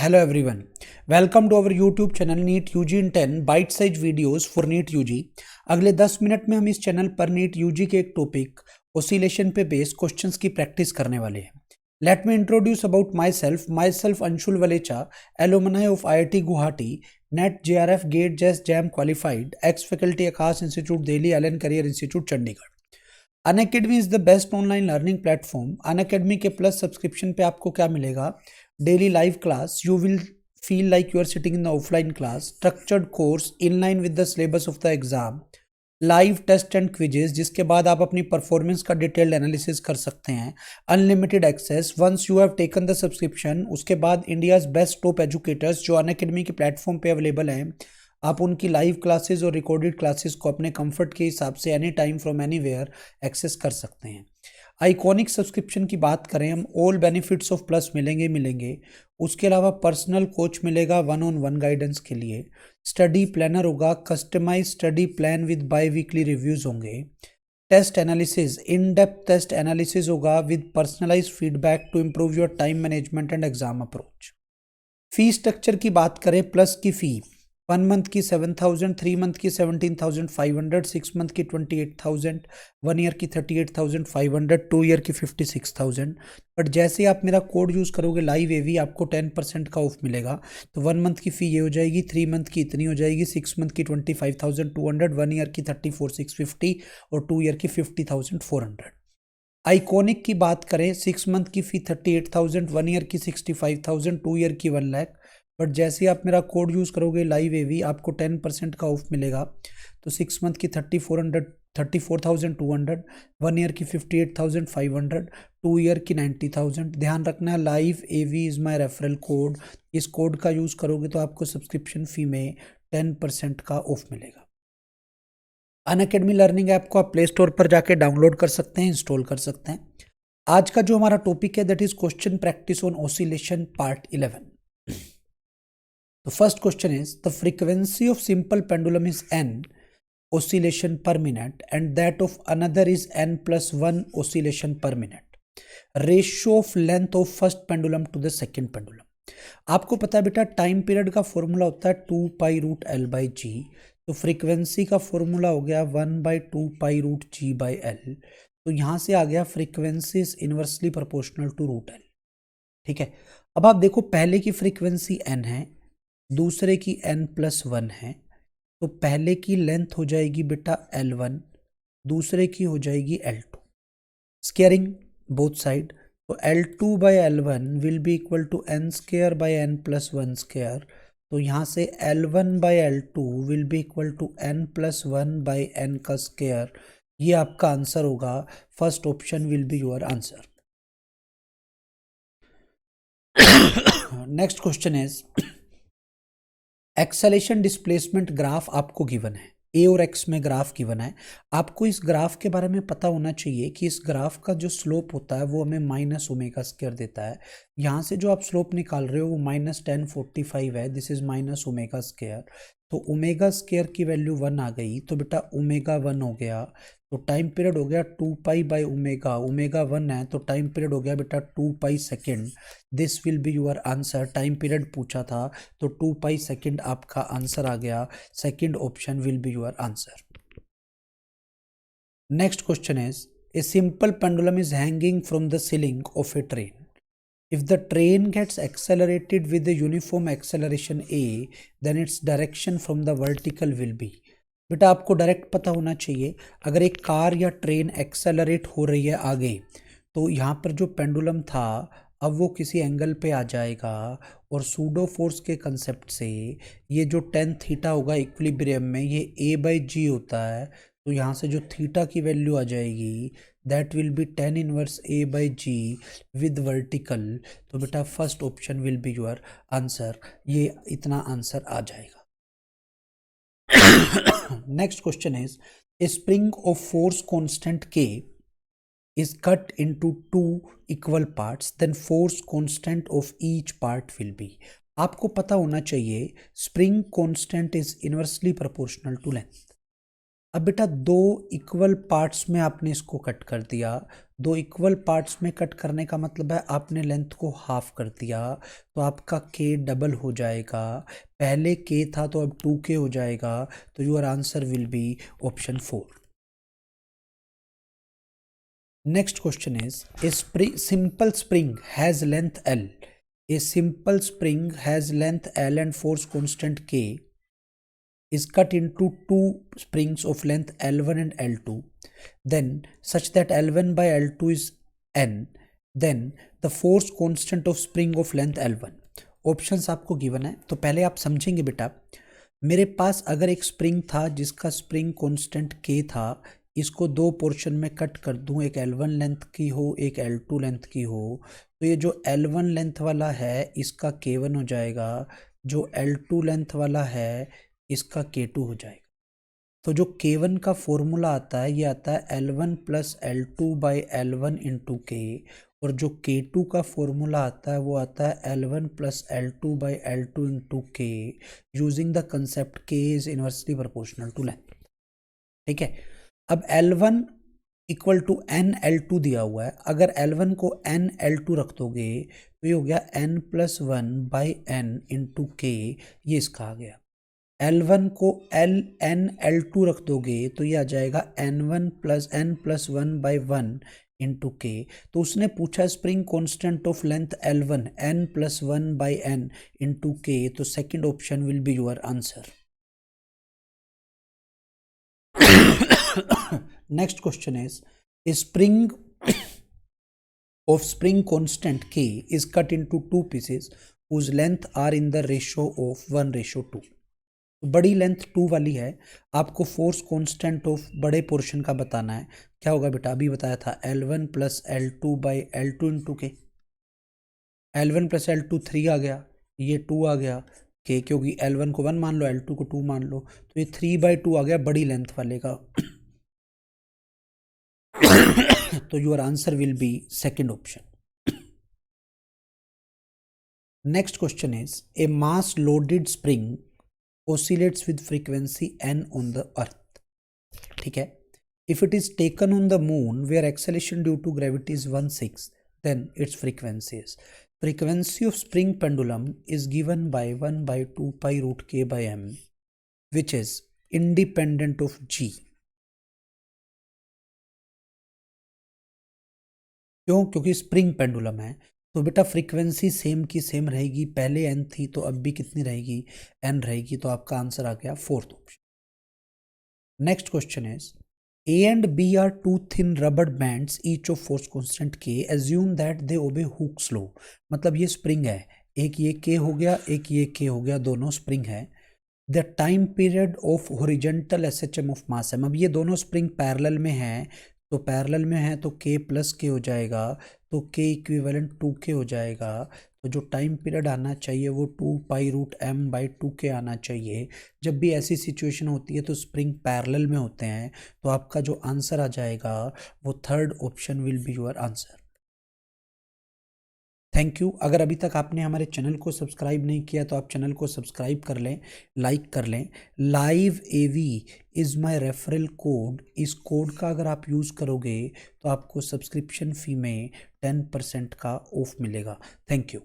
Hello everyone. Welcome to our YouTube channel NEET UG in 10 bite size videos for NEET UG। अगले 10 minute में हम इस channel पर NEET UG के एक टॉपिक ओसिलेशन पे बेस्ड क्वेश्चंस की प्रैक्टिस करने वाले हैं। Let me introduce about my self Anshul Valecha, alumni of IIT Guwahati, NET JRF GATE JEST JAM qualified, ex faculty Aakash institute Delhi, Allen career institute Chandigarh. Unacademy is the best online learning platform. Unacademy के plus subscription पे आपको क्या मिलेगा? Daily live class, you will feel like you are sitting in the offline class, structured course in line with the syllabus of the exam, live test and quizzes जिसके बाद आप अपनी performance का detailed analysis कर सकते हैं, unlimited access once you have taken the subscription. उसके बाद इंडियाज बेस्ट टॉप एजुकेटर्स जो अनअकैडमी के प्लेटफॉर्म पे अवेलेबल हैं, आप उनकी लाइव क्लासेस और रिकॉर्डेड क्लासेस को अपने कंफर्ट के हिसाब से any time from anywhere access कर सकते हैं। आइकॉनिक सब्सक्रिप्शन की बात करें हम, ऑल बेनिफिट्स ऑफ प्लस मिलेंगे। उसके अलावा पर्सनल कोच मिलेगा 1-on-1 गाइडेंस के लिए, स्टडी प्लानर होगा, customise study plan with biweekly reviews होंगे, test analysis, in depth test analysis होगा with personalise feedback to improve your time management and exam approach. Fee structure की बात करें, plus की फ़ी 1 month की 7,000, 3 मंथ की 17,500, 6 month की 28,000, 1 ईयर की 38,500, 2 ईयर की 56,000। बट जैसे आप मेरा कोड यूज़ करोगे लाइव एवी, आपको 10% का ऑफ मिलेगा। तो 1 मंथ की फ़ी ये हो जाएगी, 3 मंथ की इतनी हो जाएगी, 6 मंथ की 25,200, 1 ईयर की 34,650 और 2 ईयर की 50,400। आइकॉनिक की बात करें, 6 मंथ की फ़ी 38,000, 1 ईयर की 65,000, 2 ईयर की 1 लाख। बट जैसे आप मेरा कोड यूज़ करोगे लाइव एवी, आपको 10% का ऑफ मिलेगा। तो 6 मंथ की 34,200, 1 ईयर की 58,500, 2 ईयर की 90,000। ध्यान रखना, live AV is my referral code. इस कोड का यूज़ करोगे तो आपको सब्सक्रिप्शन फ़ी में 10% का ऑफ मिलेगा। अनअकैडमी लर्निंग ऐप को आप प्ले स्टोर पर जाके डाउनलोड कर सकते हैं, इंस्टॉल कर सकते हैं। आज का जो हमारा टॉपिक है that is question practice on oscillation part 11। The first question is, the frequency of simple pendulum is n oscillation per minute and that of another is n plus 1 oscillation per minute. Ratio of length of first pendulum to the second pendulum. आपको पता है बेटा, time period का formula होता है 2π√L/g। तो frequency का formula हो गया 1/2π√g/L। तो यहाँ से आ गया frequency is inversely proportional to √L। ठीक है, अब आप देखो, पहले की फ्रीक्वेंसी n है, दूसरे की n+1 है। तो पहले की लेंथ हो जाएगी बेटा L1, दूसरे की हो जाएगी L2, स्केयरिंग बोथ साइड। तो L2/L1 will be equal to n² / n+1²। तो यहाँ से L1/L2 will be equal to n+1/n का स्केयर। ये आपका आंसर होगा। First option will be your answer. Next question is, acceleration displacement graph आपको given है, ए और एक्स में ग्राफ गिवन है। आपको इस ग्राफ के बारे में पता होना चाहिए कि इस ग्राफ का जो स्लोप होता है वो हमें -ω² देता है। यहाँ से जो आप स्लोप निकाल रहे हो वो -1045 है, दिस इज -ω²। तो ω² की वैल्यू 1 आ गई, तो बेटा ω1 हो गया। तो टाइम पीरियड हो गया 2π/ω, ω1 है तो टाइम पीरियड हो गया बेटा 2π second. This will be your answer. Time period पूछा था तो 2π सेकेंड आपका आंसर आ गया। Second option will be your answer. Next question is, a simple pendulum is hanging from the ceiling of a train. If the train gets accelerated with a uniform acceleration a, then its direction from the vertical will be। बेटा आपको direct पता होना चाहिए, अगर एक car या train accelerate हो रही है आगे, तो यहाँ पर जो पेंडुलम था अब वो किसी एंगल पे आ जाएगा और सूडो फोर्स के कंसेप्ट से ये जो tan थीटा होगा इक्विलिब्रियम में, ये a/g होता है। तो यहाँ से जो थीटा की वैल्यू आ जाएगी that will be tan inverse a/g with vertical. तो बेटा first option will be your answer. ये इतना आंसर आ जाएगा। Next question is, A spring of force constant K is cut into 2 equal parts, then force constant of each part will be। आपको पता होना चाहिए spring constant is inversely proportional to length. अब बेटा 2 equal parts में आपने इसको cut कर दिया, दो इक्वल पार्ट्स में कट करने का मतलब है आपने लेंथ को हाफ कर दिया, तो आपका के डबल हो जाएगा। पहले के था तो अब 2k हो जाएगा, तो your answer will be option 4। Next question is a simple spring has length L. A simple spring has length L and force constant K is cut into two springs of length L1 and L2, then such that L1 by L2 is N, then the force constant of spring of length L1. Options आपको given है, तो पहले आप समझेंगे बेटा, मेरे पास अगर एक स्प्रिंग था जिसका स्प्रिंग कांस्टेंट K था, इसको दो पोर्शन में कट कर दूं, एक L1 लेंथ की हो एक L2 लेंथ की हो, तो ये जो L1 लेंथ वाला है इसका K1 हो जाएगा, जो L2 लेंथ वाला है इसका K2 हो जाएगा। तो जो K1 का फॉर्मूला आता है ये आता है L1 plus L2 by L1 into के, और जो K2 का फॉर्मूला आता है वो आता है L1 plus L2 by L2 into K, using the concept K is inversely proportional to length. ठीक है, अब L1 equal to N L2 दिया हुआ है, अगर L1 को n L2 रख दोगे तो ये हो गया n plus 1 by N into K, ये इसका आ गया। L1 को n L2 रख दोगे तो ये आ जाएगा n plus 1 by 1 into K. तो उसने पूछा spring constant of length L1 n plus 1 by N into K, तो second option will be your answer. Next question is a spring of spring constant K is cut into two pieces whose length are in the ratio of 1:2. बड़ी length 2 वाली है, आपको force constant of बड़े portion का बताना है। क्या होगा बेटा, अभी बताया था L1 plus L2 by L2 into के। L1 प्लस L2 3 आ गया, ये 2 आ गया के, क्योंकि L1 को 1 मान लो L2 को 2 मान लो, तो ये 3/2 आ गया बड़ी लेंथ वाले का। तो your answer will be second option. Next question is A mass loaded spring oscillates with frequency n on the earth. ठीक है, if it is taken on the moon where acceleration due to gravity is 1/6, then its frequency of spring pendulum is given by 1/2 pi root k by m, which is independent of g. क्यों? क्योंकि spring pendulum है, तो बेटा frequency same की same रहेगी, पहले n थी तो अब भी कितनी रहेगी, n रहेगी, तो आपका आंसर आ गया fourth option. Next question is A and B are two thin rubber bands each of force constant K. Assume that they obey Hooke's law. मतलब ये स्प्रिंग है, एक ये K हो गया एक ये K हो गया, दोनों स्प्रिंग है। The time period of horizontal SHM of mass m, अब ये दोनों स्प्रिंग पैरेलल में हैं, तो पैरेलल में है तो K प्लस K हो जाएगा, तो K इक्विवेलेंट 2K हो जाएगा। तो जो टाइम पीरियड आना चाहिए वो 2 pi root m by 2K आना चाहिए। जब भी ऐसी सिचुएशन होती है तो स्प्रिंग पैरेलल में होते हैं, तो आपका जो आंसर आ जाएगा वो third option will be your answer. Thank you. अगर अभी तक आपने हमारे चैनल को सब्सक्राइब नहीं किया तो आप चैनल को सब्सक्राइब कर लें, लाइक कर लें। Live AV is my referral code, इस कोड का अगर आप यूज़ करोगे तो आपको सब्सक्रिप्शन फ़ी में 10% का ऑफ मिलेगा। Thank you.